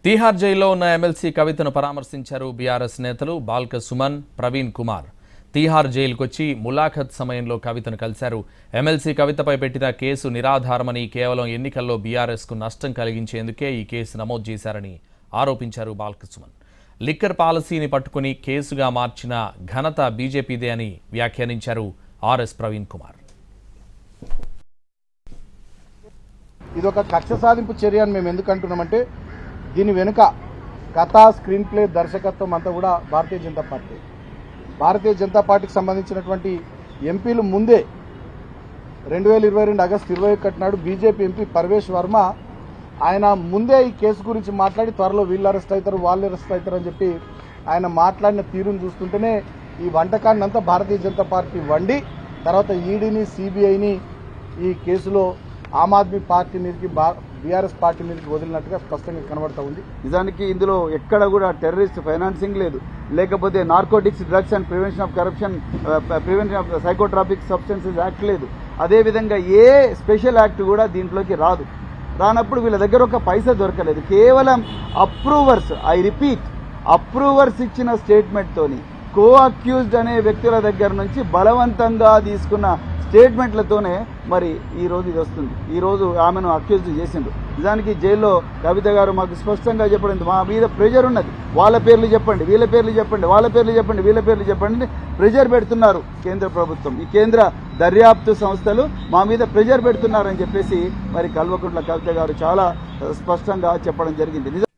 తీహార్ జైల్లో ఉన్న ఎమ్మెల్సీ కవితను పరామర్శించారు బీఆర్ఎస్ నేతలు బాల్క సుమన్, ప్రవీణ్ కుమార్. తీహార్ జైలుకొచ్చి ములాఖత్ సమయంలో కవితను కలిశారు. ఎమ్మెల్సీ కవితపై పెట్టిన కేసు నిరాధారమని, కేవలం ఎన్నికల్లో బీఆర్ఎస్కు నష్టం కలిగించేందుకే ఈ కేసు నమోదు చేశారని ఆరోపించారు బాల్క సుమన్. లిక్కర్ పాలసీని పట్టుకుని కేసుగా మార్చిన ఘనత బీజేపీదే అని వ్యాఖ్యానించారు ఆర్ఎస్ ప్రవీణ్ కుమార్. ఇదొక కక్ష సాధింపు చర్య అని మేము ఎందుకు అంటున్నామంటే, దీని వెనుక కథ, స్క్రీన్ ప్లే, దర్శకత్వం అంతా కూడా భారతీయ జనతా పార్టీకి సంబంధించినటువంటి ఎంపీలు ముందే 2022 ఆగస్టు 21 నాడు బీజేపీ ఎంపీ పర్వేష్ వర్మ ఆయన ముందే ఈ కేసు గురించి మాట్లాడి త్వరలో వీళ్ళు అరెస్ట్ అవుతారు, వాళ్ళు అరెస్ట్ అవుతారు అని చెప్పి ఆయన మాట్లాడిన తీరును చూస్తుంటేనే ఈ వంటకాన్ని అంతా భారతీయ జనతా పార్టీ వండి తర్వాత ఈడీని, సిబిఐని ఈ కేసులో ఆమ్ ఆద్మీ పార్టీ మీదకి, బీఆర్ఎస్ పార్టీ మీదకి వదిలినట్టుగా స్పష్టంగా కనబడతా ఉంది. నిజానికి ఇందులో ఎక్కడ కూడా టెర్రరిస్ట్ ఫైనాన్సింగ్ లేదు, లేకపోతే narcotics, drugs and prevention of corruption, prevention of psychotropic substances act లేదు. అదేవిధంగా ఏ స్పెషల్ యాక్ట్ కూడా దీంట్లోకి రాదు. రానప్పుడు వీళ్ళ దగ్గర ఒక పైసా దొరకలేదు. కేవలం అప్రూవర్స్, ఐ రిపీట్, అప్రూవర్స్ ఇచ్చిన స్టేట్మెంట్తోని కో అక్యూజ్డ్ అనే వ్యక్తుల దగ్గర నుంచి బలవంతంగా తీసుకున్న స్టేట్మెంట్లతోనే మరి ఈరోజు ఇది వస్తుంది. ఈరోజు ఆమెను అక్యూజ్ చేసిండ్రు. నిజానికి జైల్లో కవిత గారు మాకు స్పష్టంగా చెప్పండి, మా మీద ప్రెజర్ ఉన్నది, వాళ్ళ పేర్లు చెప్పండి, వీళ్ళ పేర్లు చెప్పండి, వాళ్ళ పేర్లు చెప్పండి, వీళ్ళ పేర్లు చెప్పండి, ప్రెజర్ పెడుతున్నారు కేంద్ర ప్రభుత్వం, ఈ కేంద్ర దర్యాప్తు సంస్థలు మా మీద ప్రెజర్ పెడుతున్నారని చెప్పేసి మరి కల్వకుంట్ల కవిత గారు చాలా స్పష్టంగా చెప్పడం జరిగింది.